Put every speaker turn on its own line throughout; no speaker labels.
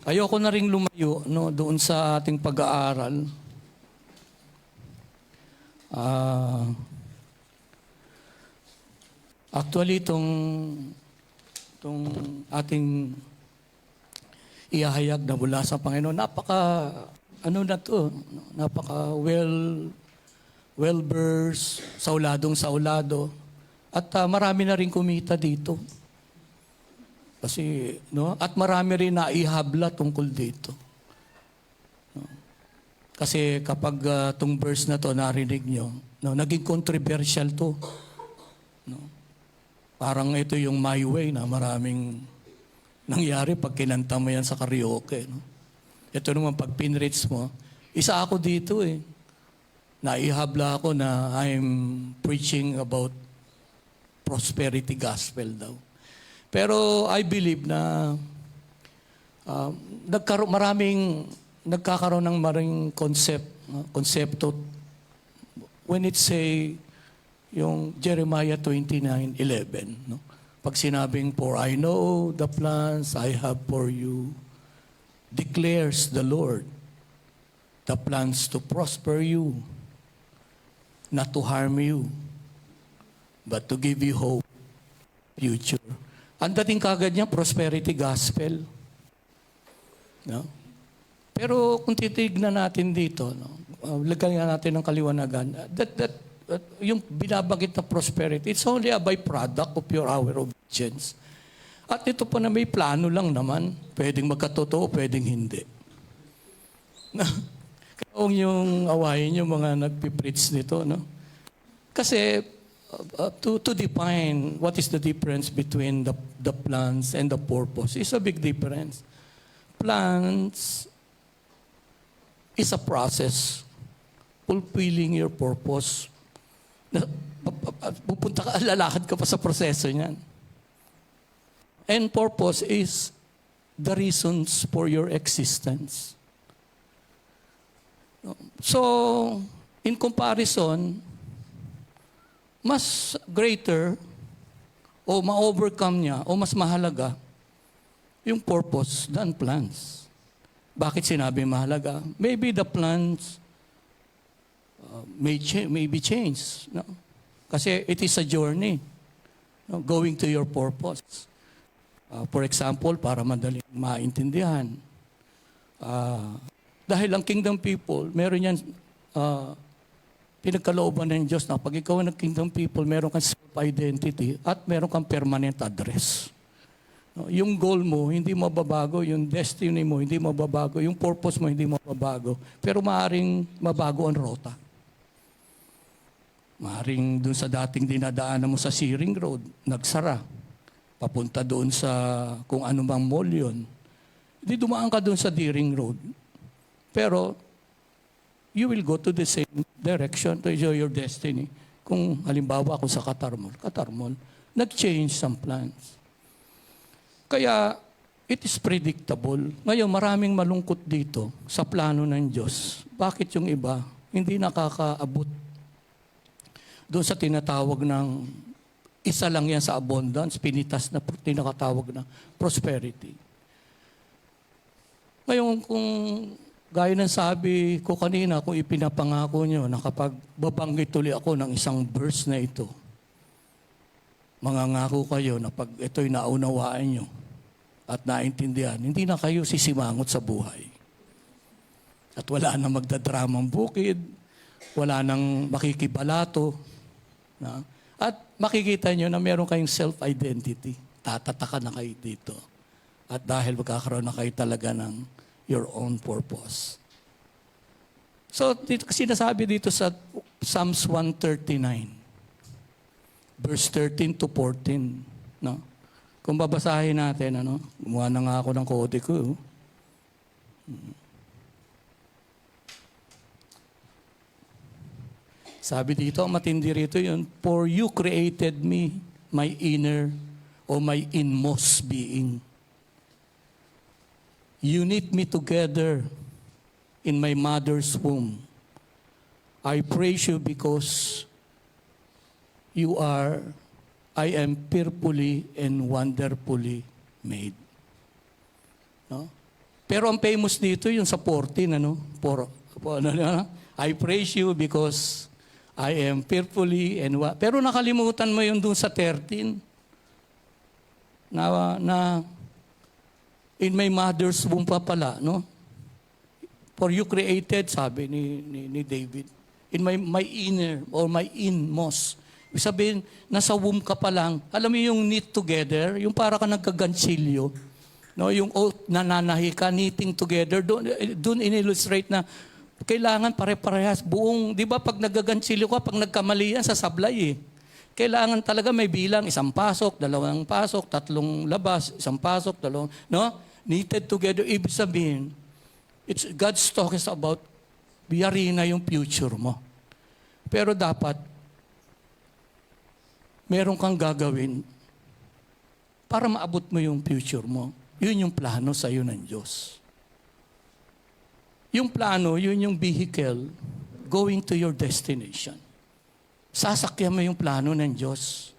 Ayoko na ring lumayo no, doon sa ating pag-aaral. Ah, actually, itong ating ihahayag na mula sa Panginoon, napaka well-versed, sauladong-saulado, at marami na rin kumita dito. Kasi, no? At marami rin na ihabla tungkol dito. No? Kasi kapag itong verse na to narinig nyo, no? Naging controversial to. No? Parang ito yung My Way na maraming nangyari pag kinanta mo yan sa karaoke. No? Ito naman pag pinrits mo, isa ako dito eh. Naihabla ako na I'm preaching about prosperity gospel daw. Pero I believe na nagkakaroon ng maring konsepto when it say yung Jeremiah 29:11, no? Pag sinabing, "For I know the plans I have for you, declares the Lord, the plans to prosper you, not to harm you, but to give you hope, future." Ang dating kagad niya, prosperity gospel. No? Pero kung titignan natin dito, no? Lagyan natin ng kaliwanagan, yung binabanggit na prosperity, it's only a byproduct of your hour of obedience. At ito pa na may plano lang naman, pwedeng magkatotoo, pwedeng hindi. Kaya yung awayin yung mga nagpipreach nito, no? Kasi to define what is the difference between the plans and the purpose is a big difference. Plans is a process fulfilling your purpose. Lalakad ka pa sa proseso niyan. And purpose is the reasons for your existence. So, in comparison, mas greater o ma-overcome niya o mas mahalaga yung purpose than plans. Bakit sinabi mahalaga? Maybe the plans may be changed. No? Kasi it is a journey, no? Going to your purpose. For example, para madaling maintindihan, dahil ang kingdom people, meron yan pinagkalooban ng Diyos na pag ikaw ng kingdom people, meron kang self-identity at meron kang permanent address. No, yung goal mo, hindi mababago. Yung destiny mo, hindi mababago. Yung purpose mo, hindi mababago. Pero maaaring mabago ang rota. Maaaring dun sa dating dinadaanan mo sa Searing Road, nagsara. Papunta doon sa kung ano bang mall yun. Hindi dumaan ka doon sa Deering Road. Pero you will go to the same direction to your destiny. Kung halimbawa ako sa Qatar Mall, nag-change some plans. Kaya, it is predictable. Ngayon, maraming malungkot dito sa plano ng Diyos. Bakit yung iba hindi nakakaabot doon sa tinatawag ng isa lang yan sa abundance, pinitas na tinakatawag na prosperity. Ngayon, kung gaya ng sabi ko kanina, kung ipinapangako nyo na kapag babanggit tuloy ako ng isang verse na ito, mangangako kayo na pag ito'y naunawaan nyo at naintindihan, hindi na kayo sisimangot sa buhay. At wala nang magdadramang bukid, wala nang makikibalato. Na? At makikita nyo na meron kayong self-identity. Tatataka na kayo dito. At dahil magkakaroon na kayo talaga ng your own purpose. So, sinasabi dito sa Psalms 139, verse 13 to 14. No? Kung babasahin natin, gumawa na nga ako ng kode ko. Sabi dito, ang matindi rito yun, "For you created me, my inner, or my inmost being. You knit me together in my mother's womb. I praise you because I am fearfully and wonderfully made." No? Pero ang famous dito yung sa 14, ano? I praise you because I am fearfully and pero nakalimutan mo yung dun sa 13 na in my mother's womb pa pala, no? For you created, sabi ni David, in my inner or my inmost. Ibig sabihin, nasa womb ka pa lang. Alam mo yung knit together, yung para ka nagkagansilyo. No, yung oath, nananahi ka, knitting together, doon in-illustrate na kailangan pare-parehas, buong, di ba pag nagagansilyo ka, pag nagkamali yan sa sablay kailangan talaga may bilang, 1 pasok, 2 pasok, 3 labas, 1 pasok, 2, no? Knitted together, ibig sabihin, God's talking about, biyari na yung future mo. Pero dapat, meron kang gagawin para maabot mo yung future mo. Yun yung plano sa iyo ng Diyos. Yung plano, yun yung vehicle going to your destination. Sasakyan mo yung plano ng Diyos.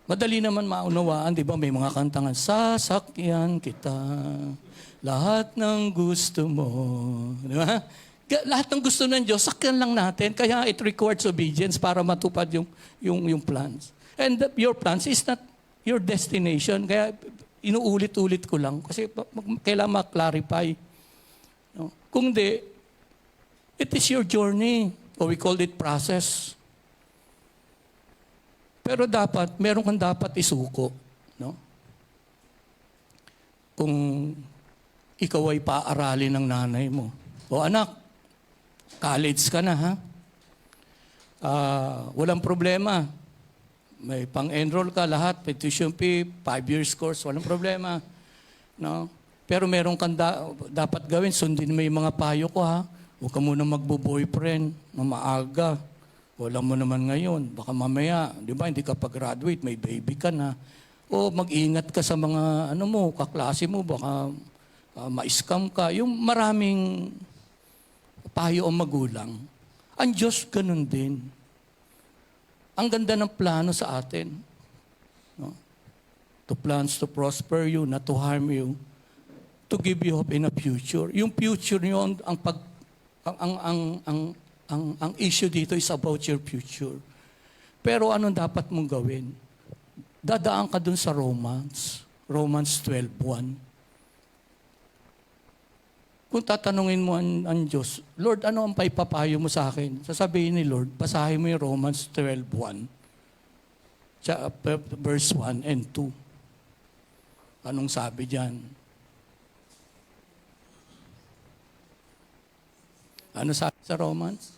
Madali naman maunawaan, di ba? May mga kantangan, sasakyan kita, lahat ng gusto mo. Di ba? Lahat ng gusto ng Diyos, sakyan lang natin. Kaya it requires obedience para matupad yung plans. And your plans is not your destination. Kaya inuulit-ulit ko lang kasi kailangan ma-clarify. No? Kung di, it is your journey. Or we call it process. Pero dapat, meron kang dapat isuko. No? Kung ikaw ay paaralin ng nanay mo. O anak, college ka na ha? Walang problema. May pang-enroll ka lahat, may tuition fee, 5 years course, walang problema. No? Pero meron kang dapat gawin, sundin mo yung mga payo ko ha. Huwag ka muna magbo-boyfriend na maaga. Wala mo naman ngayon. Baka mamaya, di ba, hindi ka pag-graduate, may baby ka na. O mag-ingat ka sa mga kaklase mo, baka ma-scam ka. Yung maraming payo ang magulang. Ang Diyos ganun din. Ang ganda ng plano sa atin. No? To plans to prosper you, not to harm you. To give you hope in a future. Yung future yun, ang issue dito is about your future. Pero anong dapat mong gawin? Dadaan ka dun sa Romans 12:1. Kung tatanungin mo ang Diyos, Lord, ano ang paipapayo mo sa akin? Sasabihin ni Lord, basahin mo yung Romans 12:1, verse 1 and 2. Anong sabi diyan? Ano sabi sa Romans?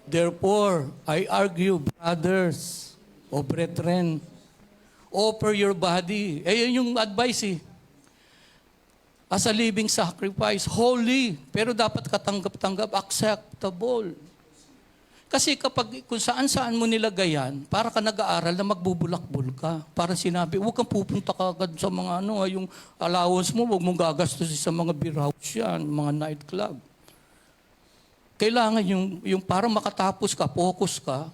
Therefore, I argue, brothers o brethren, offer your body. Yun yung advice as a living sacrifice, holy, pero dapat katanggap-tanggap, acceptable. Kasi kung saan-saan mo nilagay yan, para ka nag-aaral na magbubulakbul ka. Para sinabi, huwag kang pupunta ka agad sa mga yung allowance mo, huwag mong gagastos sa mga beer house yan, mga nightclub. Kailangan yung para makatapos ka, focus ka,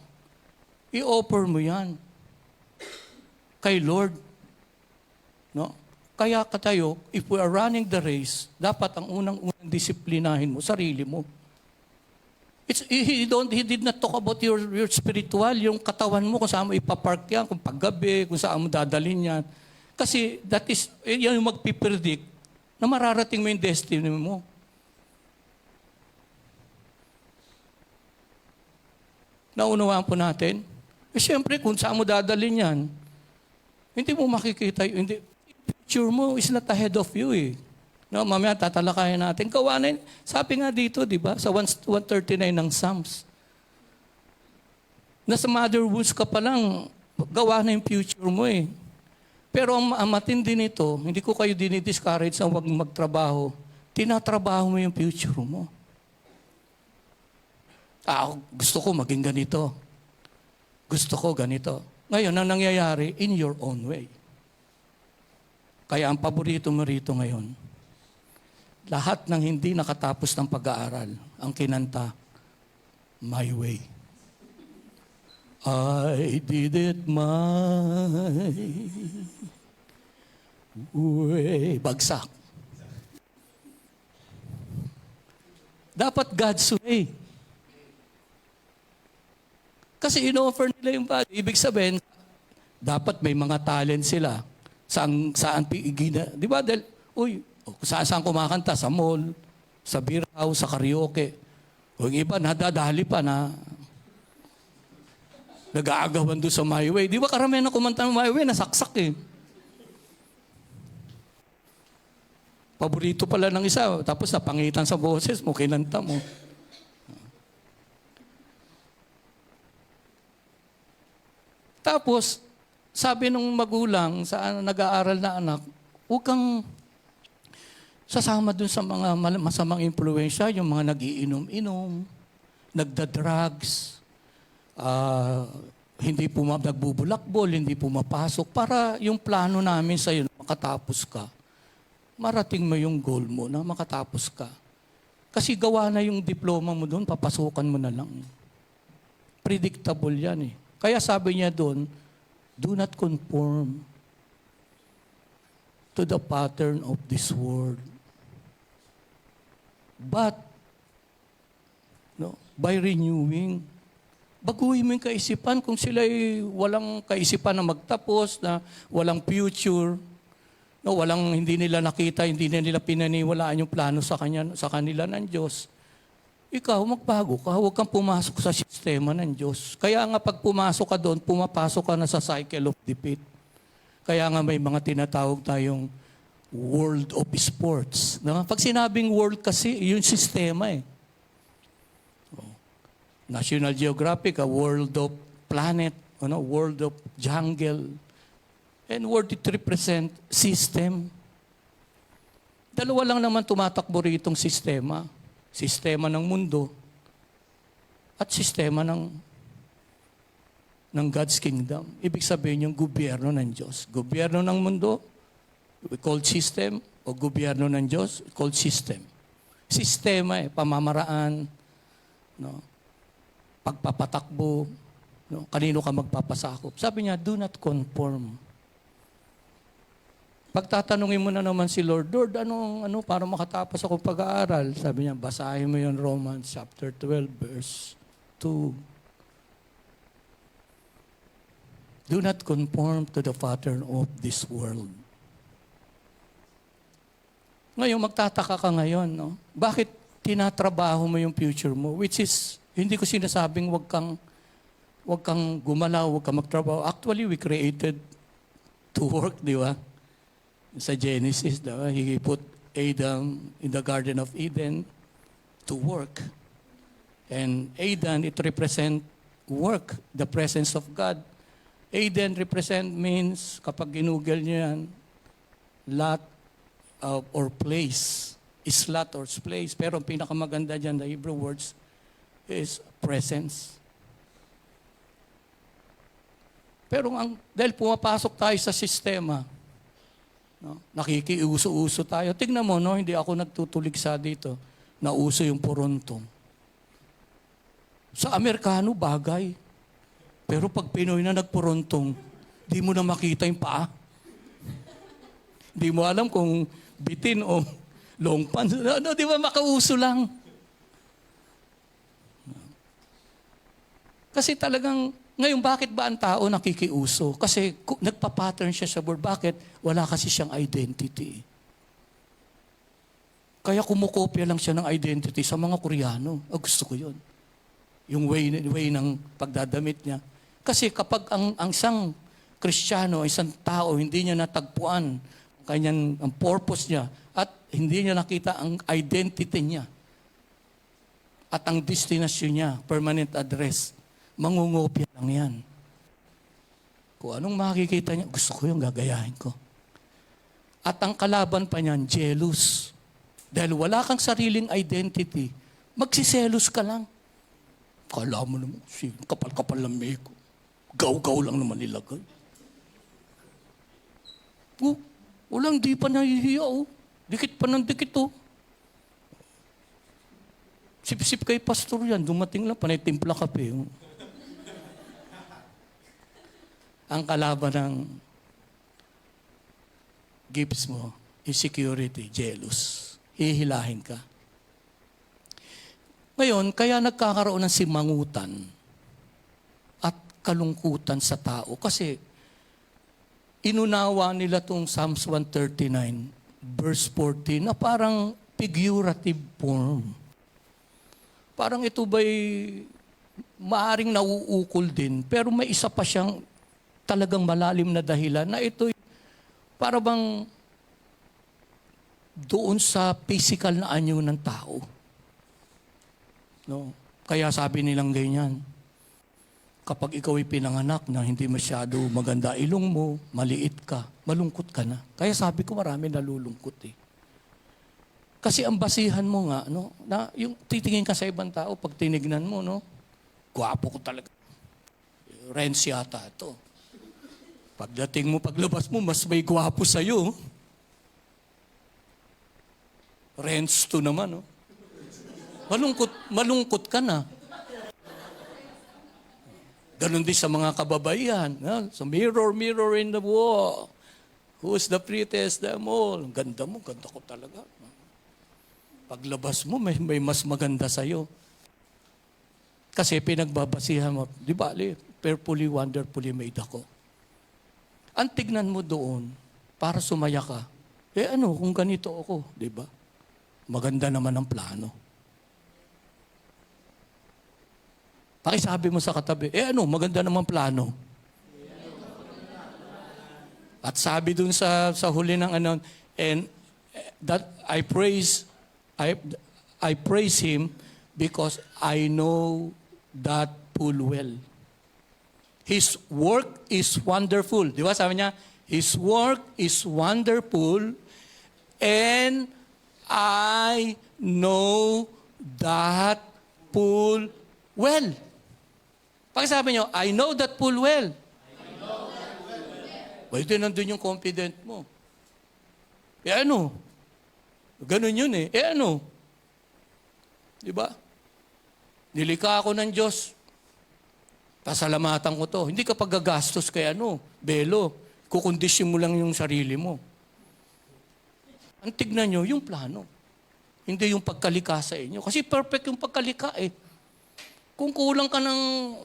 i-offer mo yan kay Lord. No? Kaya tayo, if we are running the race, dapat ang unang-unang disiplinahin mo, sarili mo. He did not talk about your spiritual, yung katawan mo, kung saan mo ipapark yan, kung paggabi, kung saan mo dadalhin yan. Kasi yan yung magpipredict na mararating mo yung destiny mo. Naunawaan po natin? Siyempre, kung saan mo dadalhin yan, hindi mo makikita, future mo is not ahead of you No, mamaya tatalakayan natin. Kawanin, sabi nga dito, di ba, sa 139 ng Psalms, nasa mother wombs ka pa lang, gawa na yung future mo Pero ang matindi nito, hindi ko kayo dinidiscourage sa huwag magtrabaho. Tinatrabaho mo yung future mo. Gusto ko maging ganito. Gusto ko ganito. Ngayon, ang nangyayari, in your own way. Kaya ang paborito mo rito ngayon, lahat ng hindi nakatapos ng pag-aaral, ang kinanta, my way. I did it my Uy, bagsak. Dapat God's way. Kasi in-offer nila yung body. Ibig sabihin, dapat may mga talent sila. Saan pigina. Di ba? Dahil, saan kumakanta? Sa mall, sa beer house, sa karaoke. O yung iba, nadadali pa na nag-aagawan doon sa My Way. Di ba karamihan na kumanta ng My Way, nasaksak eh. Paborito pala ng isa, tapos napangitan sa boses mo, kinanta mo. Tapos, sabi nung magulang sa nag-aaral na anak, huwag kang sasama dun sa mga masamang impluensya, yung mga nagiinom-inom, nagda-drugs, hindi nagbubulakbol, hindi pumapasok, para yung plano namin sa'yo, makatapos ka, marating mo yung goal mo na makatapos ka. Kasi gawa na yung diploma mo doon, papasukan mo na lang. Predictable yan eh. Kaya sabi niya doon, do not conform to the pattern of this world. But, by renewing, baguhin mo yung kaisipan kung sila'y walang kaisipan na magtapos, na walang future, hindi nila nakita, hindi nila pinaniwalaan yung plano sa kanila ng Diyos. Ikaw, magbago ka. Huwag kang pumasok sa sistema ng Diyos. Kaya nga pag pumasok ka doon, pumapasok ka na sa cycle of defeat. Kaya nga may mga tinatawag tayong world of sports. Pag sinabing world kasi, yung sistema eh. National Geographic, a world of planet, world of jungle. And world it represent system. Dalawa lang naman tumatakbo ritong sistema. Sistema ng mundo at sistema ng God's kingdom. Ibig sabihin yung gobyerno ng Diyos. Gobyerno ng mundo, we call system, o gobyerno ng Diyos, we call system. Sistema pamamaraan, pagpapatakbo, kanino ka magpapasakop. Sabi niya, do not conform. Pagtatanungin mo na naman si Lord, Lord, ano para makatapos ako pag-aaral? Sabi niya, basahin mo yung Romans chapter 12, verse 2. Do not conform to the pattern of this world. Ngayon, magtataka ka ngayon, Bakit tinatrabaho mo yung future mo? Which is, hindi ko sinasabing wag kang gumalaw, wag kang magtrabaho. Actually, we created to work, di ba? Sa Genesis, he put Adam in the Garden of Eden to work. And Eden, it represents work, the presence of God. Eden means, kapag ginugol niyo yan, lot or place. Is lot or place. Pero ang pinakamaganda dyan, the Hebrew words, is presence. Pero dahil pumapasok tayo sa sistema, nakikiuso-uso tayo. Tignan mo, hindi ako nagtutuligsa dito. Nauso yung porontong. Sa Amerikano, bagay. Pero pag Pinoy na nagporontong, di mo na makita yung paa. Di mo alam kung bitin o long pants. Di ba makauso lang? Kasi talagang, ngayon, bakit ba ang tao nakikiuso? Kasi nagpa-pattern siya sa word. Bakit? Wala kasi siyang identity. Kaya kumukopya lang siya ng identity sa mga Koreano. Gusto ko yun. Yung way ng pagdadamit niya. Kasi kapag ang isang Kristiyano, isang tao, hindi niya natagpuan ang purpose niya at hindi niya nakita ang identity niya at ang destinasyon niya, permanent address, mangungopya lang yan. Kung anong makikita niya, gusto ko yung gagayahin ko. At ang kalaban pa niyan, jealous. Dahil wala kang sariling identity, magsiselos ka lang. Kala mo naman, kapal-kapal lang may ko. Gaw-gaw lang naman nilagay. Walang di pa nahihiya, Dikit pa ng dikit, Sip-sip kay pastor yan, dumating lang, panay timpla kape. Ang kalaban ng gifts mo, insecurity, jealous. Hihilahin ka. Ngayon, kaya nagkakaroon ng simangutan at kalungkutan sa tao kasi inunawa nila tong Psalms 139, verse 14, na parang figurative form. Parang ito ba'y maaring nauukol din, pero may isa pa siyang talagang malalim na dahilan na ito'y para bang doon sa physical na anyo ng tao. No? Kaya sabi nilang ganyan, kapag ikaw ay pinanganak na hindi masyado maganda ilong mo, maliit ka, malungkot ka na. Kaya sabi ko marami nalulungkot eh. Kasi ang basihan mo nga, no, na yung titingin ka sa ibang tao, pag tinignan mo, no, gwapo ko talaga. Renz yata ito. Pagdating mo, paglabas mo, mas may gwapo sa'yo. Renz to naman, no. Malungkot ka na. Ganon din sa mga kababaihan. Ha? So mirror in the wall. Who's the prettiest them all? Ganda mo, ganda ko talaga. Paglabas mo, may mas maganda sa'yo. Kasi pinagbabasihan mo, di ba, fearfully, wonderfully made ako. Ang tignan mo doon, para sumaya ka, kung ganito ako, di ba? Maganda naman ang plano. Pakisabi mo sa katabi, maganda naman plano. At sabi dun sa huli ng and that I praise him because I know that full well. His work is wonderful. Di ba sabi niya? His work is wonderful and I know that full well. Pakisabi niyo, I know that full well. Pwede nandun yung confident mo. Ganun yun eh. Di ba? Nilikha ako ng Diyos. Pasalamatan ko to. Hindi ka paggagastos kay belo. Kukondisyon mo lang yung sarili mo. Ang tignan nyo, yung plano. Hindi yung pagkalika sa inyo. Kasi perfect yung pagkalika eh. Kung kulang ka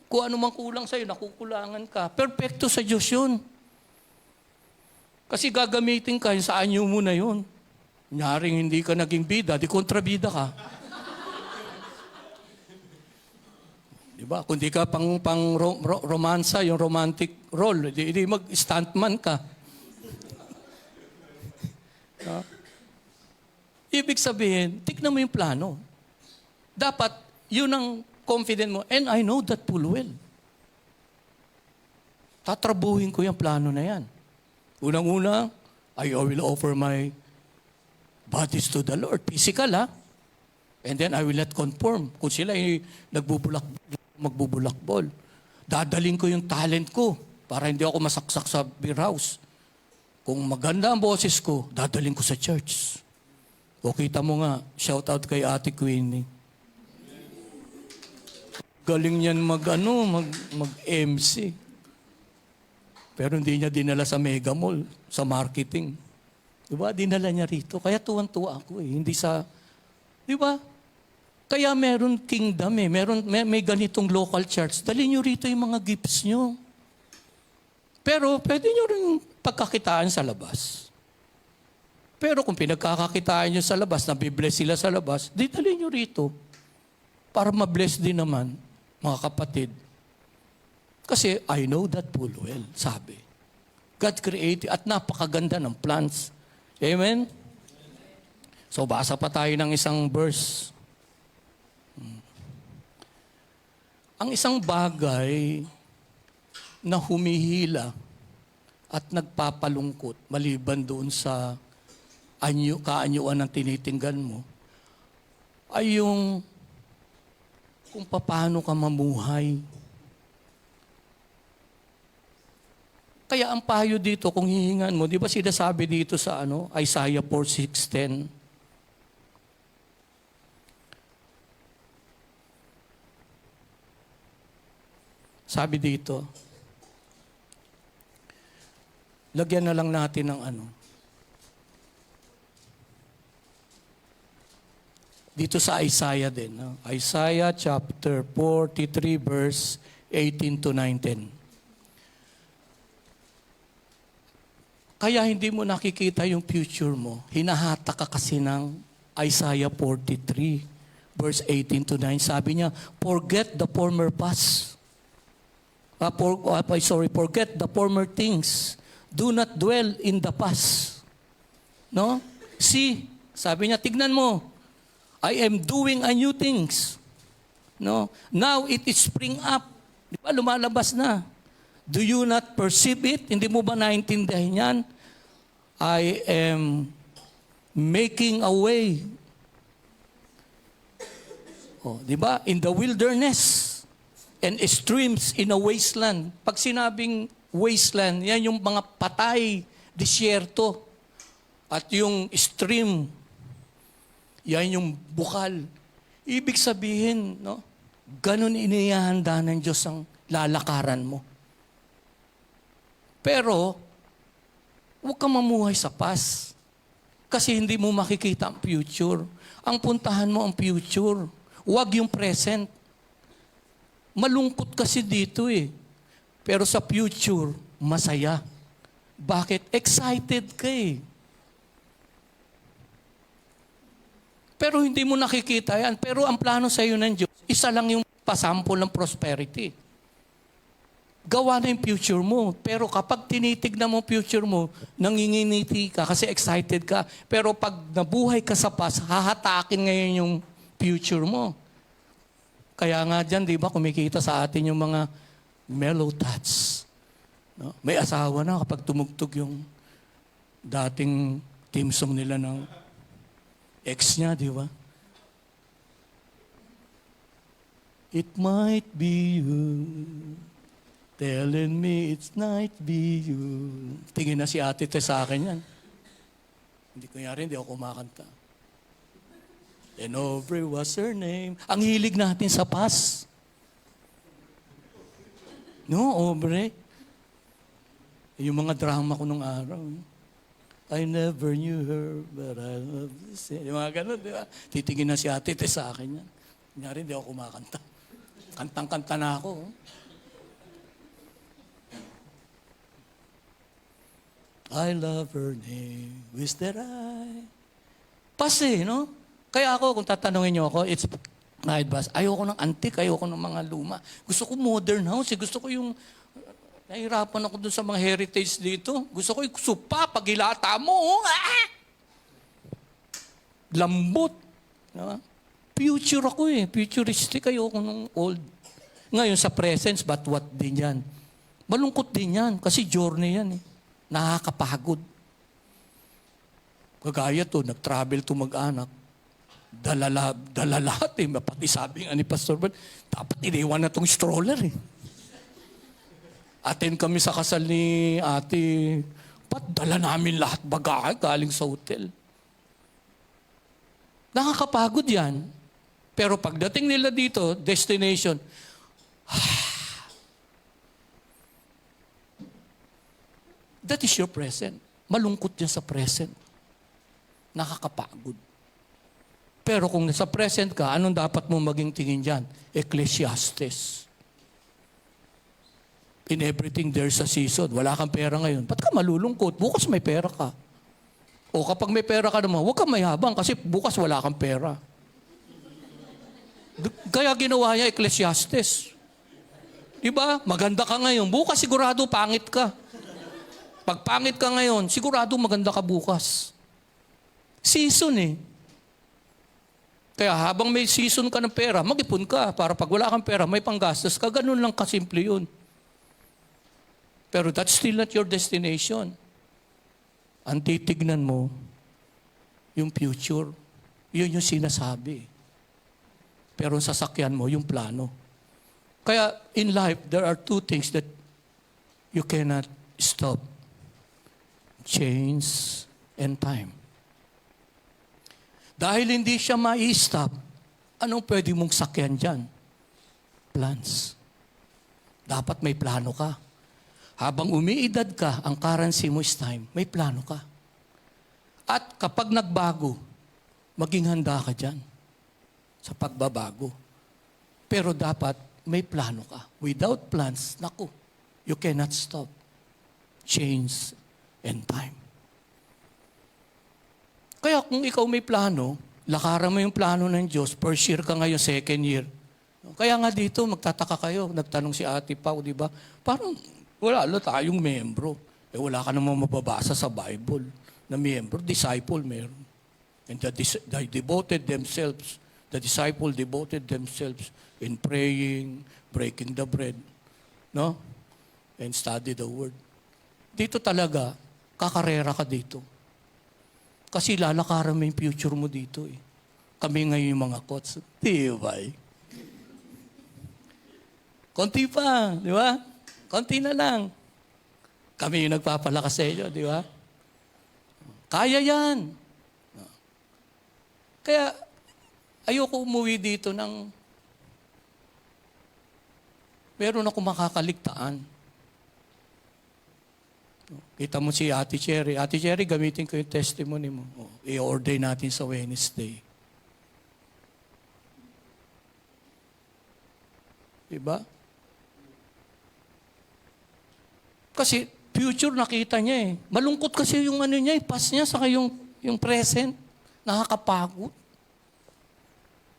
kung ano mang kulang sa'yo, nakukulangan ka. Perfecto sa Diyos yun. Kasi gagamitin ka, sa anyo mo na yun. Nyaring hindi ka naging bida, di kontrabida ka. Diba? Kung di ka pang romansa, yung romantic role, di mag-stuntman ka. Ibig sabihin, tignan mo yung plano. Dapat, yun ang confident mo, and I know that full well. Tatrabuhin ko yung plano na yan. Unang-una, I will offer my bodies to the Lord. Physical, ha? And then I will not conform. Kung sila ay magbubulakbol. Dadaling ko yung talent ko para hindi ako masaksak sa beer house. Kung maganda ang boses ko, dadaling ko sa church. O kita mo nga, shout out kay Ate Queenie. Galing niyan mag-MC. Pero hindi niya dinala sa Mega Mall, sa marketing. Diba? Dinala niya rito. Kaya tuwan-tuwa ako eh. Hindi sa, diba? Kaya meron kingdom eh. May ganitong local church. Dali niyo rito yung mga gifts niyo. Pero pwede niyo rin pagkakitaan sa labas. Pero kung pinagkakakitaan niyo sa labas, nabibless sila sa labas, di dali niyo rito. Para mabless din naman, mga kapatid. Kasi I know that full well, sabi. God created at napakaganda ng plans. Amen? So basa pa tayo ng isang verse. Ang isang bagay na humihila at nagpapalungkot maliban doon sa kaanyuan ng tinitinggan mo ay yung kung paano ka mamuhay. Kaya ang payo dito, kung hihingan mo, di ba sinasabi dito sa Isaiah 4:6-10? Sabi dito, lagyan na lang natin ng dito sa Isaiah din. No? Isaiah chapter 43 verse 18 to 19. Kaya hindi mo nakikita yung future mo. Hinahata ka kasi ng Isaiah 43 verse 18 to 9. Sabi niya, forget the former past. Forget the former things. Do not dwell in the past. No? See, sabi niya, tignan mo. I am doing a new things. No? Now it is spring up. Di ba, lumalabas na. Do you not perceive it? Hindi mo ba naintindihan yan? I am making a way. Oh, di ba? In the wilderness and streams in a wasteland. Pag sinabing wasteland, yan yung mga patay, disyerto. At yung stream, yan yung bukal. Ibig sabihin, no? Ganun inihahanda ng Diyos ang lalakaran mo. Pero, huwag kang mamuhay sa past. Kasi hindi mo makikita ang future. Ang puntahan mo ang future. Huwag yung present. Malungkot kasi dito eh. Pero sa future, masaya. Bakit? Excited ka eh. Pero hindi mo nakikita yan. Pero ang plano sa iyo ng Diyos, isa lang yung pasample ng prosperity. Gawa na yung future mo. Pero kapag tinitignan mo future mo, nanginginiti ka kasi excited ka. Pero pag nabuhay ka sa past, hahatakin ngayon yung future mo. Kaya nga dyan, di ba, kumikita sa atin yung mga mellow tats. No? May asawa na kapag tumugtog yung dating team song nila ng ex niya, di ba? It might be you. Telling me it's not be you. Tingin na si ate sa akin yan. Hindi ako kumakanta. And Aubrey was her name. Ang hilig natin sa past. No, Aubrey. Yung mga drama ko nung araw. I never knew her, but I love this. Yung mga ganun, di ba? Titingin na si ate sa akin yan. Kunyari, hindi ako kumakanta. Kantang-kanta na ako. I love her name. Wish that I... Pase, no? Kaya ako, kung tatanungin niyo ako, it's night bus. Ayoko ng antique, ayoko ng mga luma. Gusto ko modern house. Gusto ko yung... Nahirapan ako dun sa mga heritage dito. Gusto ko yung supa, pagilata mo. Ah! Lambot. Diba? Future ako eh. Futuristic. Ayoko ng old. Ngayon sa presence, but what din yan? Malungkot din yan. Kasi journey yan eh. Nakakapagod. Kagaya to, nag-travel to mag-anak. Dala lahat eh. Pati sabi nga ni Pastor Bert, dapat iniwan na tong stroller eh. Attend kami sa kasal ni ate. Dala namin lahat bagahe galing sa hotel. Nakakapagod yan. Pero pagdating nila dito, destination, that is your present. Malungkot yan sa present. Nakakapagod. Pero kung nasa present ka, anong dapat mo maging tingin dyan? Ecclesiastes. In everything, there's a season. Wala kang pera ngayon. Ba't ka malulungkot? Bukas may pera ka. O kapag may pera ka naman, huwag kang mayabang kasi bukas wala kang pera. Kaya ginawa niya Ecclesiastes. Diba? Maganda ka ngayon. Bukas sigurado pangit ka. Pag pangit ka ngayon, sigurado maganda ka bukas. Season eh. Kaya habang may season ka ng pera, mag-ipon ka para pag wala kang pera, may panggastos ka. Ganun lang kasimple yun. Pero that's still not your destination. Ang titignan mo, yung future. Yun yung sinasabi. Pero ang sasakyan mo, yung plano. Kaya in life, there are two things that you cannot stop. Change and time. Dahil hindi siya ma-stop, anong pwede mong sakyan dyan? Plans. Dapat may plano ka. Habang umiidad ka, ang currency mo is time, may plano ka. At kapag nagbago, maging handa ka dyan. sa pagbabago. Pero dapat may plano ka. Without plans, naku, you cannot stop change and time. Kaya kung ikaw may plano, lakaran mo yung plano ng Diyos, first year ka ngayon, second year. Kaya nga dito, magtataka kayo, nagtanong si Ate Pao, di ba? Parang wala tayong membro. Wala ka namang mababasa sa Bible na membro, disciple meron. And they devoted themselves, the disciple devoted themselves in praying, breaking the bread, no? And study the word. Dito talaga, kakarera ka dito. Kasi lalakaran mo yung future mo dito eh. Kami ngayon yung mga coach. Di ba? Konti pa, di ba? Konti na lang. Kami yung nagpapalakas sa inyo, di ba? Kaya yan. Kaya, ayoko umuwi dito ng meron ako makakaligtaan. Kita mo si Ate Cherry. Ate Cherry, gamitin ko yung testimony mo. I-order natin sa Wednesday. Diba? Kasi future nakita niya eh. Malungkot kasi yung ano niya, past niya, saka yung present. Nakakapagod.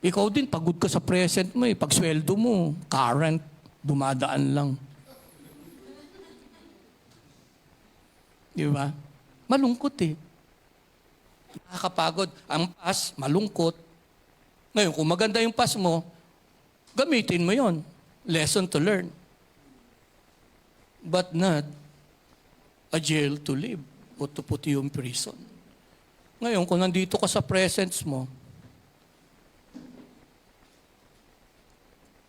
Ikaw din, pagod ka sa present mo eh. Pag sweldo mo, current, dumadaan lang. Di ba? Malungkot eh. Nakakapagod. Ang past, malungkot. Ngayon, kung maganda yung past mo, gamitin mo yon. Lesson to learn. But not a jail to live o to put you in prison. Ngayon, kung nandito ka sa presence mo,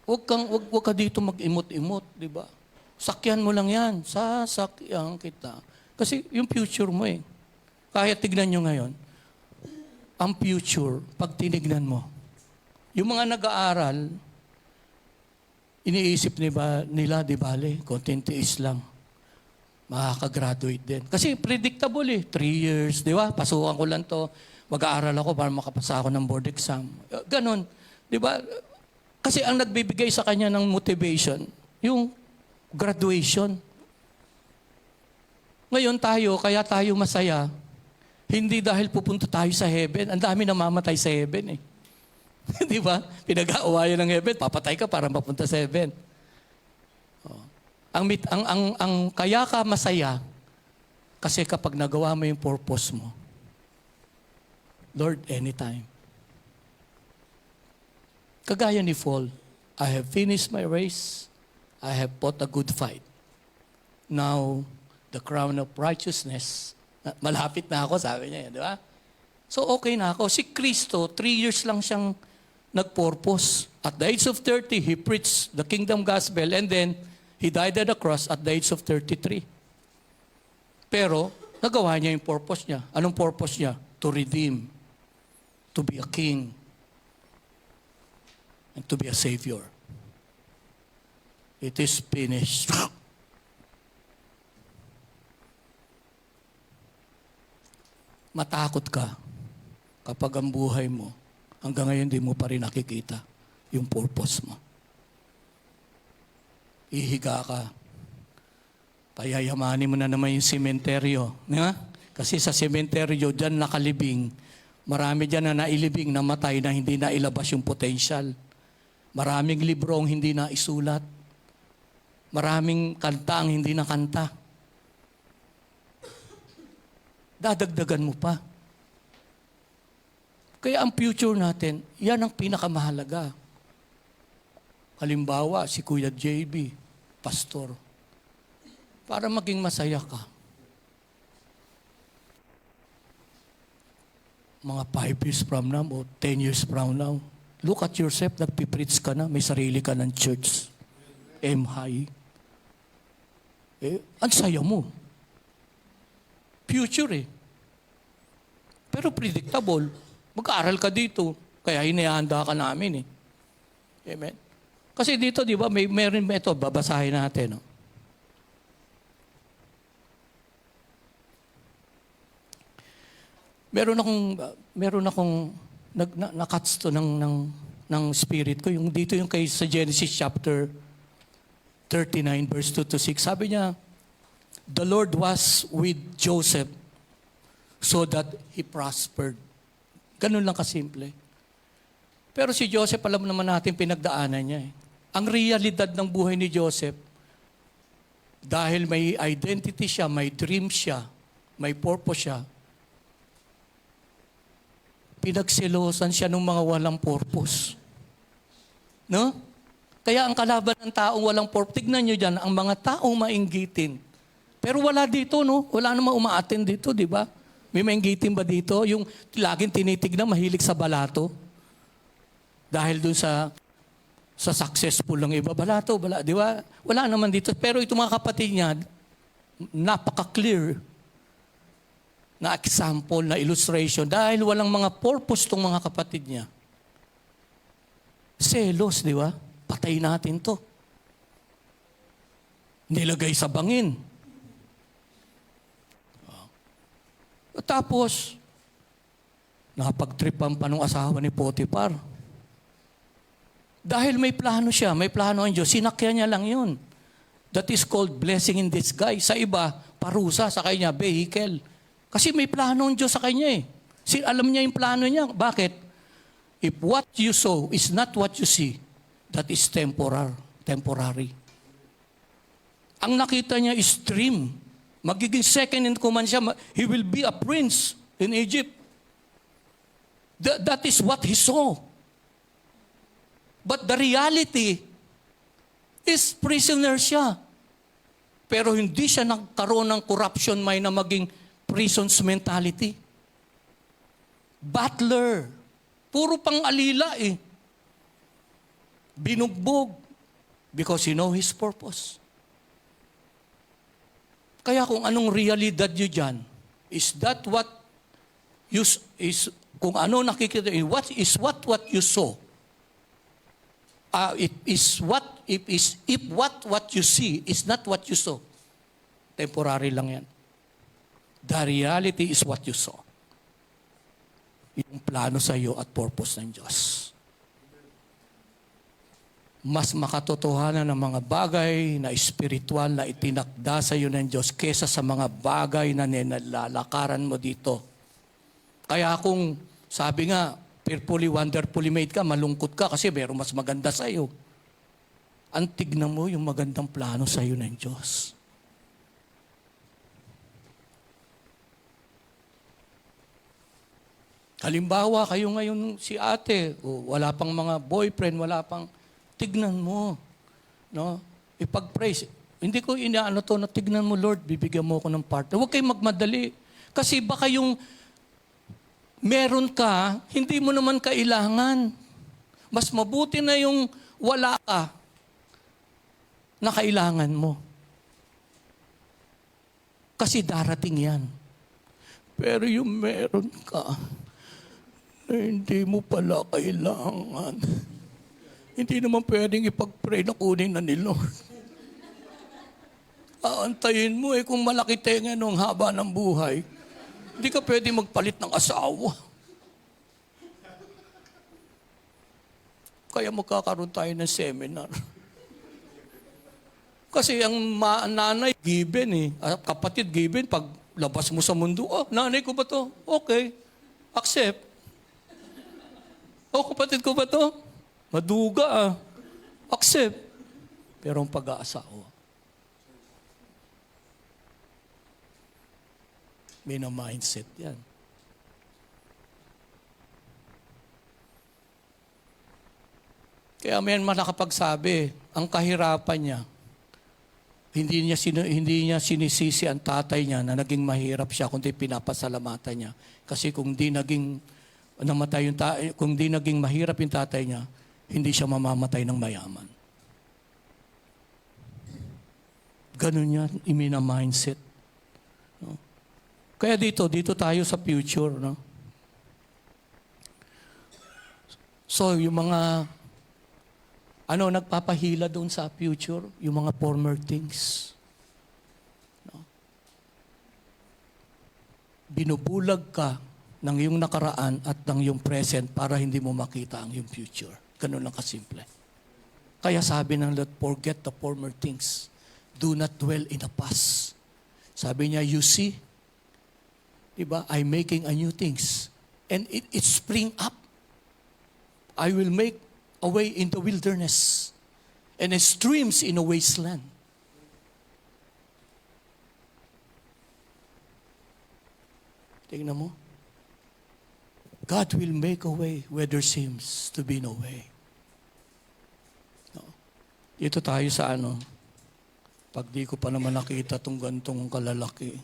wag ka dito mag-imot-imot, di ba? Sakyan mo lang yan. Sasakyan kita. Kasi yung future mo eh. Kaya tignan nyo ngayon, ang future, pag tinignan mo, yung mga nag-aaral, iniisip nila, di bale, konting tiis lang. Makakagraduate din. Kasi predictable eh. 3 years, di ba? Pasukan ko lang to. Mag-aaral ako para makapasa ako ng board exam. Ganon. Di ba? Kasi ang nagbibigay sa kanya ng motivation, yung graduation. Ngayon kaya tayo masaya, hindi dahil pupunta tayo sa heaven. Ang dami namamatay sa heaven eh. Di ba? Pinag-aawayan ng heaven, papatay ka para mapunta sa heaven. Ang kaya ka masaya, kasi kapag nagawa mo yung purpose mo, Lord, anytime. Kagaya ni Paul, I have finished my race, I have fought a good fight. Now, the crown of righteousness, malapit na ako, sabi niya, di ba? So okay na ako. Si Kristo, 3 years lang siyang nag-purpose. At the age of 30, He preached the kingdom gospel and then He died at the cross at the age of 33. Pero, nagawa niya yung purpose niya. Anong purpose niya? To redeem, to be a king, and to be a savior. It is finished. Matakot ka kapag ang buhay mo, hanggang ngayon di mo pa rin nakikita yung purpose mo. Ihiga ka. Payayamanin mo na naman yung sementeryo. Nga? Kasi sa sementeryo, dyan nakalibing. Marami dyan na nailibing, namatay na hindi na ilabas yung potential. Maraming libro ang hindi na isulat. Maraming kanta ang hindi na kanta. Dadagdagan mo pa. Kaya ang future natin, yan ang pinakamahalaga. Halimbawa, si Kuya JB, pastor. Para maging masaya ka. Mga 5 years from now o 10 years from now, look at yourself, nagpipreach ka na, may sarili ka ng church. M-high. Ang saya mo. Future eh. Pero predictable. Mag-aaral ka dito. Kaya hinihanda ka namin eh. Amen? Kasi dito, di ba, meron ito, babasahin natin. No? Meron akong nakats to ng ng spirit ko. Yung dito yung kay sa Genesis chapter 39 verse 2 to 6. Sabi niya, the Lord was with Joseph so that he prospered. Ganun lang kasimple. Pero si Joseph, alam naman natin pinagdaanan niya eh. Ang realidad ng buhay ni Joseph, dahil may identity siya, may dream siya, may purpose siya, pinagselosan siya ng mga walang purpose. No? Kaya ang kalaban ng taong walang purpose, tignan nyo dyan, ang mga taong mainggitin. Pero wala dito, no? Wala namang umaatin dito, di ba? May mainggitin ba dito? Yung laging tinitignan, mahilig sa balato. Dahil dun sa successful ng iba, balato, di ba? Wala naman dito. Pero itong mga kapatid niya, napaka-clear na example, na illustration. Dahil walang mga purpose tong mga kapatid niya. Selos, di ba? Patay natin to. Nilagay sa bangin. Tapos, nakapag-tripan pa nung asawa ni Potiphar. Dahil may plano siya, may plano ang Diyos, sinakyan niya lang yun. That is called blessing in disguise. Sa iba, parusa. Sa kanya, vehicle. Kasi may plano ang Diyos sa kanya eh. Alam niya yung plano niya. Bakit? If what you sow is not what you see, that is temporary. Ang nakita niya is dream. Magiging second in command siya. He will be a prince in Egypt. That is what he saw. But the reality is prisoner siya. Pero hindi siya nagkaroon ng corruption mind na maging prison's mentality. Butler. Puro pang alila eh. Binugbog. Because he know his purpose. Kaya kung anong realidad nyo dyan, is that what you, kung ano nakikita, what you saw, if what you see is not what you saw, temporary lang yan. The reality is what you saw. Yung plano sa iyo at purpose ng Diyos. Mas makatotohanan ng mga bagay na espiritual na itinakda sa iyo ng Diyos kesa sa mga bagay na nilalakaran mo dito. Kaya kung sabi nga, fearfully, wonderfully made ka, malungkot ka kasi meron mas maganda sa iyo. Ang tignan mo yung magandang plano sa iyo ng Diyos. Halimbawa, kayo ngayon si ate, wala pang mga boyfriend, wala pang, tignan mo. No? Ipag-praise. Hindi ko inaano to na tignan mo, Lord, bibigyan mo ako ng partner. Huwag kayong magmadali. Kasi baka yung meron ka, hindi mo naman kailangan. Mas mabuti na yung wala ka na kailangan mo. Kasi darating yan. Pero yung meron ka, na hindi mo pala kailangan. Hindi naman pwedeng ipag-pray na kunin na ni Lord. Aantayin mo kung malaki tenga nung haba ng buhay, hindi ka pwedeng magpalit ng asawa. Kaya magkakaroon tayo ng seminar. Kasi ang nanay, given eh. Kapatid, given. Pag labas mo sa mundo, nanay ko ba to? Okay. Accept. Kapatid ko ba to? Maduga Accept. Pero ang pag-aasawa, may na mindset yan. Kaya may nakapagsabi, ang kahirapan niya, hindi niya sinisisi ang tatay niya na naging mahirap siya, kundi pinapasalamatan niya. Kasi kung di naging mahirap yung tatay niya, hindi siya mamamatay ng mayaman. Ganun yan, mindset. No? Kaya dito tayo sa future. No? So, yung mga nagpapahila doon sa future, yung mga former things. No? Binubulag ka ng iyong nakaraan at ng iyong present para hindi mo makita ang iyong future. Ganun lang kasimple. Kaya sabi ng Lord, forget the former things. Do not dwell in the past. Sabi niya, you see, diba, I'm making a new things. And it spring up. I will make a way in the wilderness and streams in a wasteland. Tingnan mo. God will make a way where there seems to be no way. No. Dito tayo sa pag di ko pa naman nakita tong gantong kalalaki.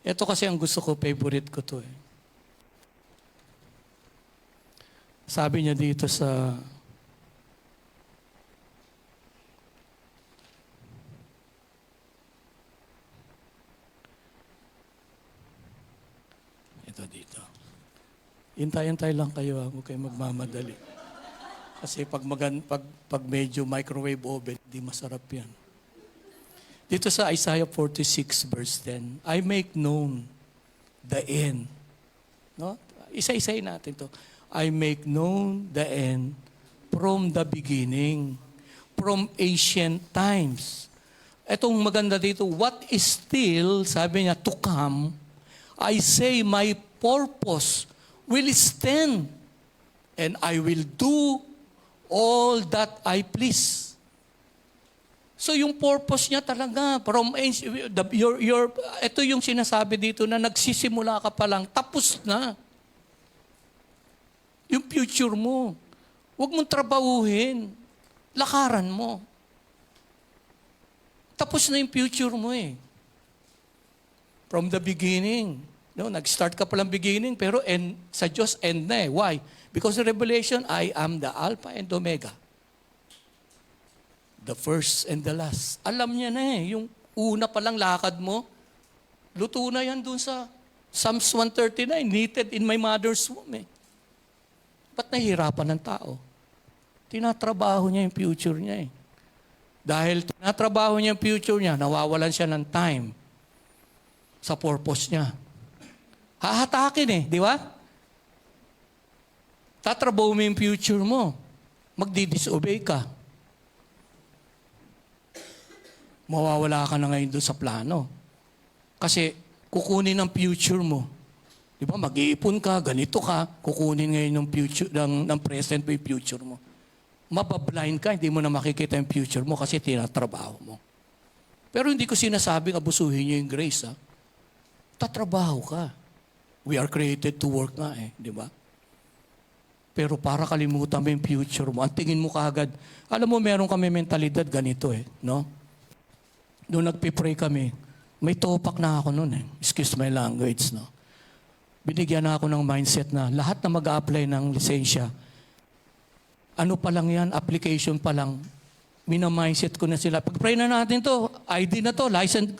Ito kasi ang gusto ko, favorite ko to eh. Sabi niya dito sa dito. Hintay-hintay lang kayo, huwag kayo magmamadali. Kasi pag medyo microwave oven, di masarap yan. Dito sa Isaiah 46 verse 10, I make known the end. No? Isa-isayin natin to. I make known the end from the beginning, from ancient times. Etong maganda dito, what is still, sabi niya, to come, I say my purpose will stand and I will do all that I please. So yung purpose niya talaga, ito yung sinasabi dito na nagsisimula ka pa lang, tapos na. Yung future mo. Huwag mong trabahuhin. Lakaran mo. Tapos na yung future mo eh. From the beginning. No, nag-start ka palang beginning, pero sa Diyos end na eh. Why? Because in Revelation, I am the Alpha and Omega. The first and the last. Alam niya na eh. Yung una palang lakad mo, luto na yan dun sa Psalms 139, knitted in my mother's womb eh. Ba't nahihirapan ng tao? Tinatrabaho niya yung future niya eh. Dahil tinatrabaho niya yung future niya, nawawalan siya ng time sa purpose niya. Hahatakin eh, di ba? Tatrabaho mo yung future mo. Magdi-disobey ka. Mawawala ka na ngayon doon sa plano. Kasi kukunin ang future mo. Di ba? Mag-iipon ka, ganito ka, kukunin ngayon ng future, ng present mo yung future mo. Mabablind ka, hindi mo na makikita yung future mo kasi tinatrabaho mo. Pero hindi ko sinasabing abusuhin niyo yung grace, ha? Tatrabaho ka. We are created to work nga eh, di ba? Pero para kalimutan mo yung future mo, ang tingin mo kaagad, alam mo, meron kami mentalidad ganito eh, no? Noong nagpipray kami, may topak na ako noon eh. Excuse my language, no? Binigyan na ako ng mindset na lahat na mag-a-apply ng lisensya, ano pa lang yan, application pa lang, mina-mindset ko na sila. Pag-pray na natin to, ID na to, license,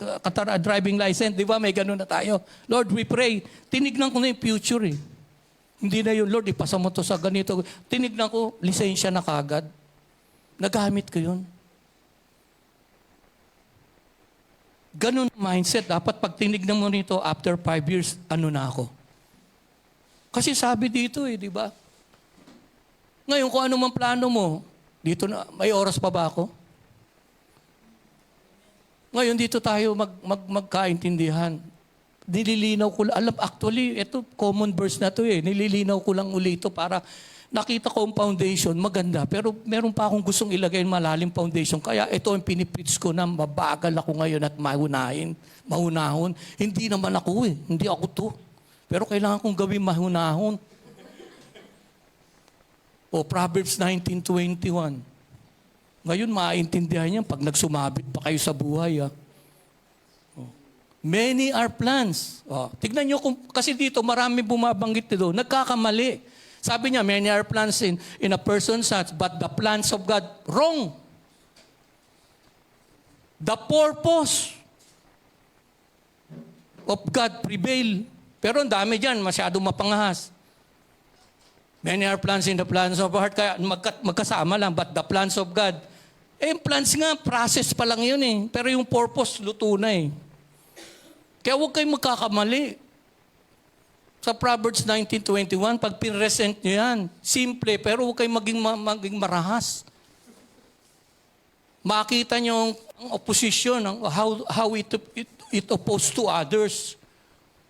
driving license, di ba? May ganun na tayo. Lord, we pray. Tinignan ko na yung future eh. Hindi na yun, Lord, ipasa mo to sa ganito. Tinignan ko, lisensya na kagad. Nagamit ko yun. Ganun mindset. Dapat pag tinignan mo nito, after 5 years, ano na ako? Kasi sabi dito eh, di ba? Ngayon, kung ano man plano mo, dito na, may oras pa ba ako? Ngayon, dito tayo magkaintindihan. Nililinaw ko lang. Alam, actually, ito, common verse na to eh. Nililinaw ko lang uli ito para nakita ko ang foundation, maganda. Pero meron pa akong gustong ilagay malalim foundation. Kaya ito ang pinipreach ko na mabagal ako ngayon at mahunahon. Hindi naman ako eh. Hindi ako to. Pero kailangan kong gawin mahunahon. O Proverbs 19:21. Ngayon, maintindihan niya pag nagsumabit pa kayo sa buhay. Many are plans. Tignan niyo, kasi dito marami bumabanggit dito. Nagkakamali. Sabi niya, many are plans in a person's heart, but the plans of God, wrong. The purpose of God prevail. Pero ang dami dyan, masyadong mapangahas. Many are plans in the plans of heart, kaya magkasama lang, but the plans of God. Yung plans nga, process pa lang yun eh. Pero yung purpose, luto na eh. Kaya huwag kayong magkakamali. Sa Proverbs 19:21, pag pinresent nyo yan, simple, pero huwag kayong maging marahas. Makita nyo ang opposition, how it opposed to others.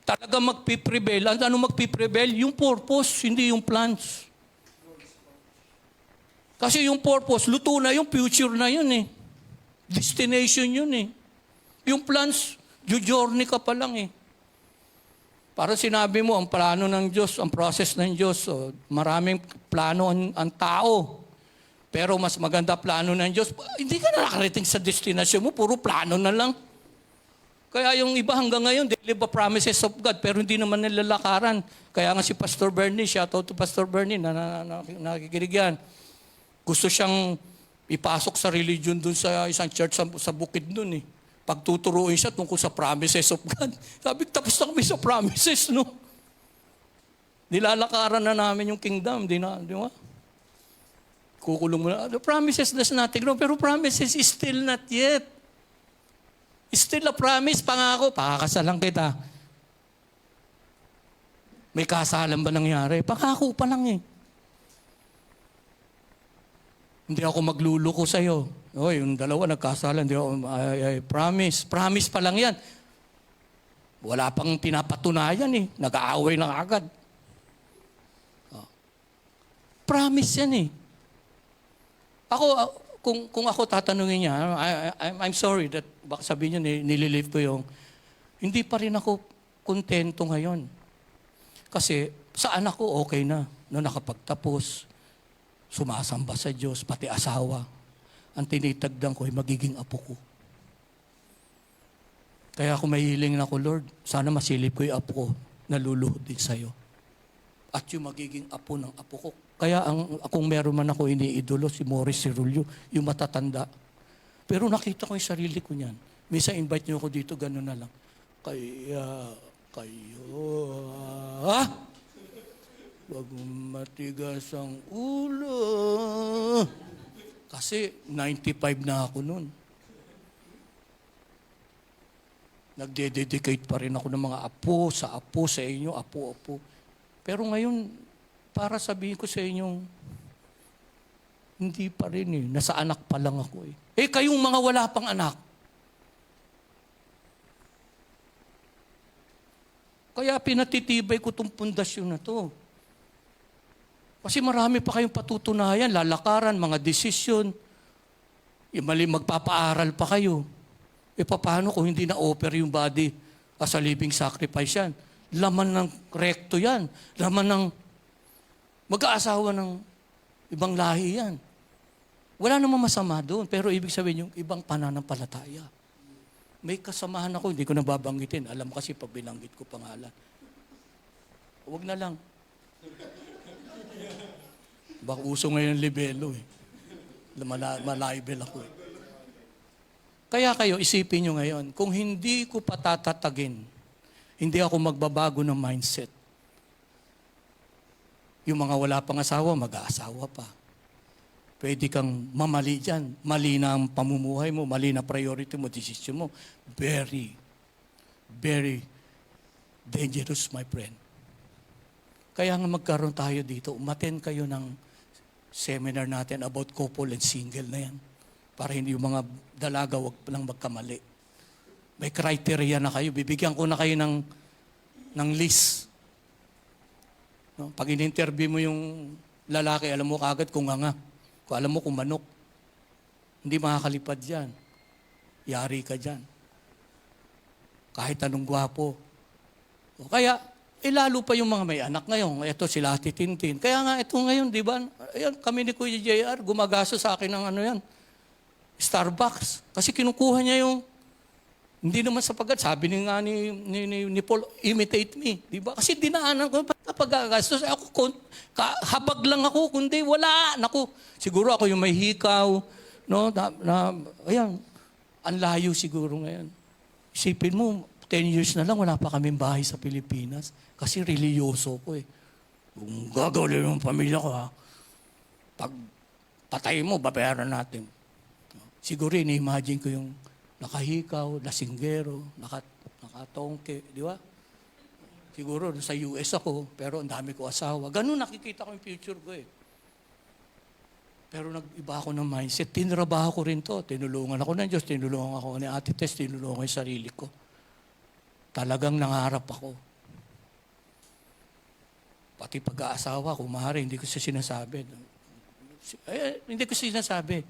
Talaga magpiprevail. Ano magpiprevail? Yung purpose, hindi yung plans. Kasi yung purpose, luto na yung future na yun eh. Destination yun eh. Yung plans, journey ka pa lang eh. Parang sinabi mo, ang plano ng Diyos, ang process ng Diyos, maraming plano ang tao. Pero mas maganda plano ng Diyos, hindi ka na nakarating sa destination mo, puro plano na lang. Kaya yung iba hanggang ngayon, they live the promises of God, pero hindi naman nilalakaran. Kaya nga si Pastor Bernie, shout out to Pastor Bernie, nakikinig yan. Gusto siyang ipasok sa religion dun sa isang church sa bukid dun eh. Pagtuturuin siya tungkol sa promises of God. Sabi, tapos na kami sa promises, no? Nilalakaran na namin yung kingdom, di ba? Kukulong mo na. The promises does nothing wrong, pero promises is still not yet. Still a promise, pangako, pakakasalan kita. May kasalan ba nangyari? Pangako pa lang eh. Hindi ako magluluko sa'yo. Yung dalawa nagkasalan. I promise. Promise pa lang yan. Wala pang pinapatunayan eh. Nag-aaway lang agad. Promise yan eh. Ako, kung ako tatanungin niya, I'm sorry that baka sabihin niya, nililive ko yung, hindi pa rin ako kontento ngayon. Kasi sa anak ko okay na. No, nakapagtapos, sumasamba sa Diyos, pati asawa. Ang tinitagdan ko ay magiging apo ko. Kaya ako mahiling ako, Lord, sana masilip ko yung apo ko, naluluhod din sa'yo. At yung magiging apo ng apo ko. Kaya kung meron man ako iniidolo, si Morris Cirullo, yung matatanda. Pero nakita ko yung sarili ko niyan. Misa invite niyo ako dito, gano'n na lang. Wag matigas ang ulo. Kasi 95 na ako noon. Nagde-dedicate pa rin ako ng mga apo, sa inyo, apo. Pero ngayon, para sabihin ko sa inyo, hindi pa rin eh. Nasa anak pa lang ako eh. Kayong mga wala pang anak. Kaya pinatitibay ko itong pundasyon na to. Kasi marami pa kayong patutunayan, lalakaran, mga desisyon. Mali magpapaaral pa kayo. Paano kung hindi na-offer yung body as a living sacrifice yan? Laman ng rekto yan. Laman ng mag-aasawa ng ibang lahi yan. Wala namang masama doon, pero ibig sabihin yung ibang pananampalataya. May kasamahan ako, hindi ko nababanggitin. Alam kasi pag binanggit ko pangalan. Huwag na lang. Baka uso ngayon libelo eh. Malibel ako eh. Kaya kayo, isipin nyo ngayon, kung hindi ko patatatagin, hindi ako magbabago ng mindset. Yung mga wala pang asawa, mag-aasawa pa. Pwede kang mamali dyan. Mali na ang pamumuhay mo, mali na priority mo, decision mo. Very, very dangerous, my friend. Kaya nga magkaroon tayo dito, umattend kayo ng seminar natin about couple and single na yan. Para hindi yung mga dalaga wag lang magkamali. May criteria na kayo. Bibigyan ko na kayo ng list. No? Pag in-interview mo yung lalaki, alam mo kaagad kung nga. Kung alam mo kung manok. Hindi makakalipad yan. Yari ka dyan. Kahit anong gwapo. O kaya, lalo pa yung mga may anak ngayon. Ito sila Ate Tintin. Kaya nga ito ngayon, di ba? Ayan, kami ni Kuya JR, gumagaso sa akin ng ano yan. Starbucks. Kasi kinukuha niya yung, hindi naman sapagat, sabi ni Paul, imitate me. Di ba? Kasi dinaanan ko, pagkagastos, ako, habag lang ako, kundi wala. Naku, siguro ako yung may hikaw. No? Ayan, ang layo siguro ngayon. Isipin mo, 10 years na lang, wala pa kaming bahay sa Pilipinas. Kasi religyoso ko eh. Kung gagawin yung pamilya ko ha, pag patay mo, babayaran natin. Siguro ini-imagine ko yung nakahikaw, lasinggero, nakatongke, di ba? Siguro sa US ako, pero ang dami ko asawa. Ganun nakikita ko yung future ko eh. Pero nag-iba ako ng mindset. Tinrabaho ko rin to. Tinulungan ako ng Diyos, tinulungan ako ni Ate Tess, tinulungan ko yung sarili ko. Talagang nangarap ako. Pati pag-aasawa ko, maaari, hindi ko siya sinasabi. Hindi ko sinasabi.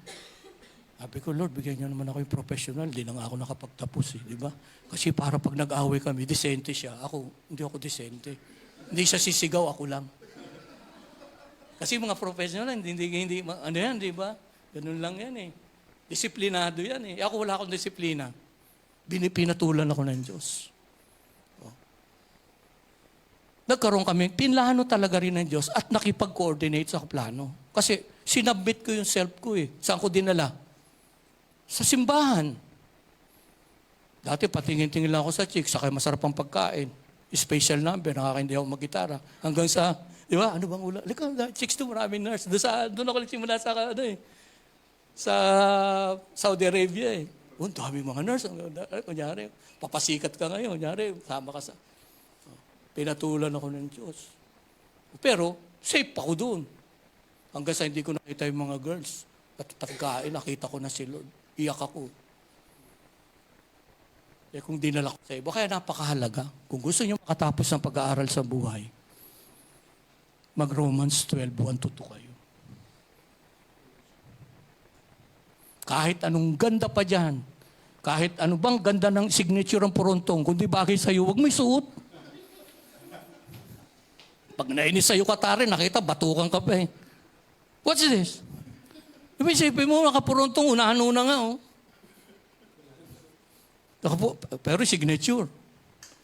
Sabi ko, Lord, bigyan niyo naman ako yung professional. Hindi na nga ako nakapagtapos, di ba? Kasi para pag nag-away kami, disente siya. Hindi ako disente. Hindi siya sisigaw, ako lang. Kasi mga professional, hindi ano yan, di ba? Ganun lang yan eh. Disiplinado yan eh. Ako wala akong disiplina. Pinatulan ako ng Diyos. Nagkaroon kami, pinlano talaga rin ng Diyos at nakipag-coordinate sa plano. Kasi sinabit ko yung self ko eh. Saan ko dinala? Sa simbahan. Dati patingin-tingin lang ako sa chick, saka masarap ang pagkain. Special number, nakakaindi ako mag-gitara. Hanggang sa, di ba, ano bang ulan? Lika, chicks to, maraming nurse. Doon ako nagsimula sa Saudi Arabia eh. Dami mga nurse. Kunyari, papasikat ka ngayon. Kunyari, sama ka sa... Pinatulan ako ng Diyos. Pero, safe ako doon. Hanggang sa hindi ko nakita yung mga girls. At pagkain, nakita ko na si Lord. Iyak ako. Eh kung dinala ko sa iba, kaya napakahalaga. Kung gusto niyo makatapos ng pag-aaral sa buhay, mag-Romans 12:1-2 kayo. Kahit anong ganda pa dyan, kahit ano bang ganda ng signature ng purontong, kung di bagay sa'yo, huwag mo isuot. Pag nainis sa'yo katari, nakita, batukan ka pa eh. What's this? Isipin mo, nakapurontong, unahan-una nga oh. Pero signature.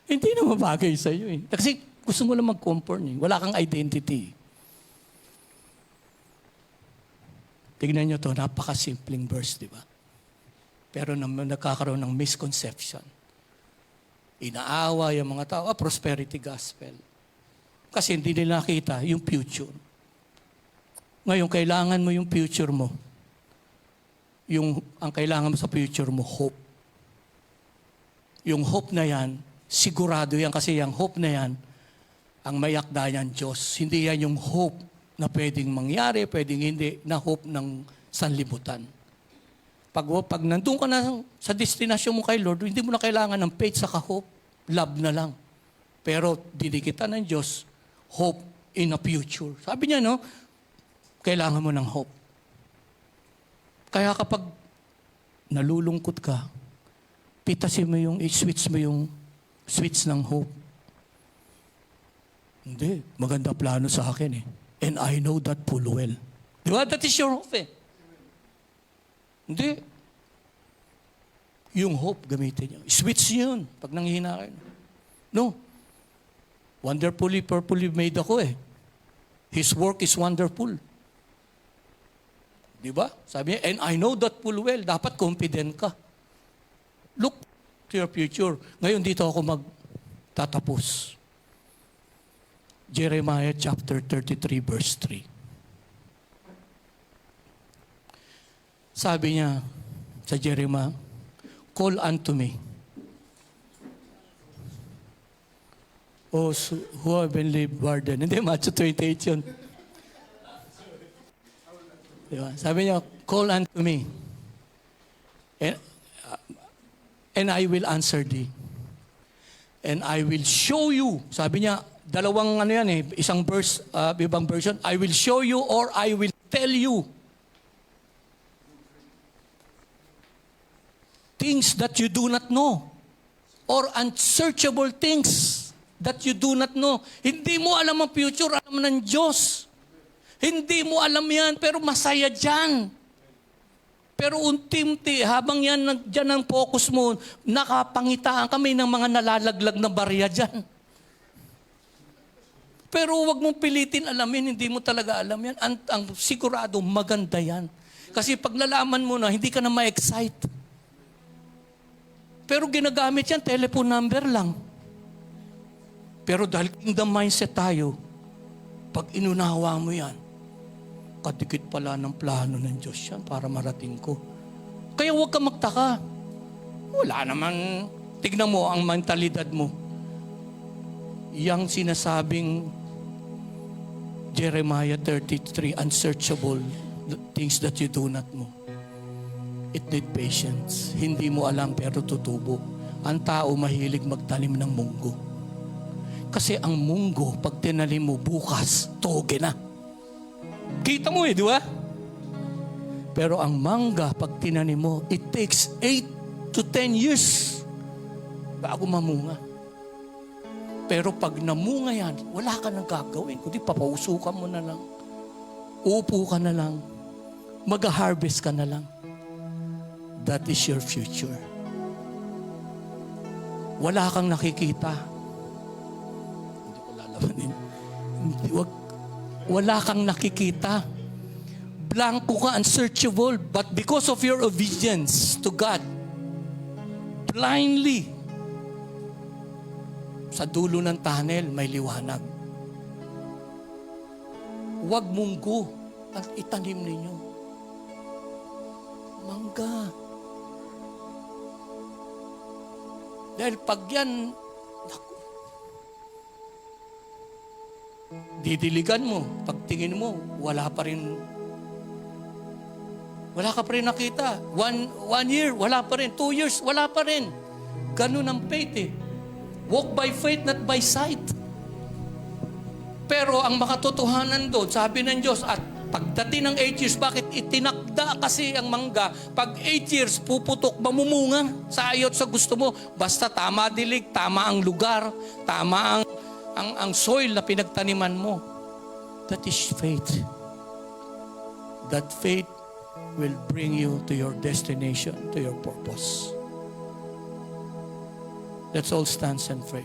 Hindi na mabagay sa'yo eh. Kasi gusto mo lang mag-conform eh. Wala kang identity. Tignan nyo to, napakasimpleng verse, di ba? Pero nagkakaroon ng misconception. Inaawa yung mga tao, prosperity gospel. Kasi hindi nila nakita yung future. Ngayon, kailangan mo yung future mo. Ang kailangan mo sa future mo, hope. Yung hope na yan, sigurado yan kasi yung hope na yan, ang mayakda yan Diyos. Hindi yan yung hope na pwedeng mangyari, pwedeng hindi, na hope ng sanlibutan. Pag nandun ka na sa destinasyon mo kay Lord, hindi mo na kailangan ng faith saka hope. Love na lang. Pero dinikitan ng Diyos, hope in a future. Sabi niya, no? Kailangan mo ng hope. Kaya kapag nalulungkot ka, pitasin mo i-switch mo yung switch ng hope. Hindi, maganda plano sa akin eh. And I know that full well. Di ba? That is your hope eh. Hindi. Yung hope, gamitin niyo. Switch yun pag nanghihina kayo. No. Wonderfully, purposely made ako eh. His work is wonderful. Di ba? Sabi niya, and I know that full well. Dapat confident ka. Look to your future. Ngayon dito ako magtatapos. Jeremiah chapter 33 verse 3. Sabi niya sa Jeremiah, call unto me. Who have been lived burden. Hindi, Matthew 28 yun. Diba? Sabi niya, call unto me. And I will answer thee. And I will show you. Sabi niya, dalawang ano yan eh, isang verse, ibang version. I will show you or I will tell you things that you do not know. Or unsearchable things that you do not know. Hindi mo alam ang future, alam ng Diyos. Hindi mo alam yan, pero masaya dyan. Pero unti-unti, habang yan dyan ang focus mo, nakapangitaan kami ng mga nalalaglag na barya dyan. Pero huwag mong pilitin alamin, hindi mo talaga alam yan. Ang sigurado, maganda yan. Kasi pag nalaman mo na, hindi ka na ma-excite. Pero ginagamit yan, telephone number lang. Pero dahil kingdom mindset tayo, pag inunawa mo yan, kadikit pala ng plano ng Diyos yan para marating ko. Kaya huwag ka magtaka. Wala naman, tignan mo ang mentalidad mo. Yang sinasabing Jeremiah 33, unsearchable things that you do not know. It need patience. Hindi mo alam pero tutubo. Ang tao mahilig magtanim ng munggo. Kasi ang munggo, pag tinanim mo bukas, toge na. Kita mo di ba? Pero ang mangga, pag tinanim mo, it takes 8 to 10 years bago mamunga. Pero pag namunga yan, wala ka nang gagawin. Kundi papausukan mo na lang. Uupo ka na lang. Mag-harvest ka na lang. That is your future. Wala kang nakikita. Hindi ko lalabanin. Wala kang nakikita. Blanco ka, unsearchable. But because of your obedience to God, blindly, sa dulo ng tunnel, may liwanag. Huwag munggo at itanim ninyo. Mangga. Dahil pag yan, naku, didiligan mo, pagtingin mo, wala ka pa rin nakita. One year, wala pa rin. 2 years, wala pa rin. Ganun ang faith Walk by faith, not by sight. Pero ang makatotohanan doon, sabi ng Diyos, at pagdating ng 8 years, bakit itinakda kasi ang mangga? Pag 8 years, puputok, mamumunga sa ayot sa gusto mo. Basta tama dilig, tama ang lugar, tama ang soil na pinagtaniman mo. That is faith. That faith will bring you to your destination, to your purpose. Let's all stand and pray.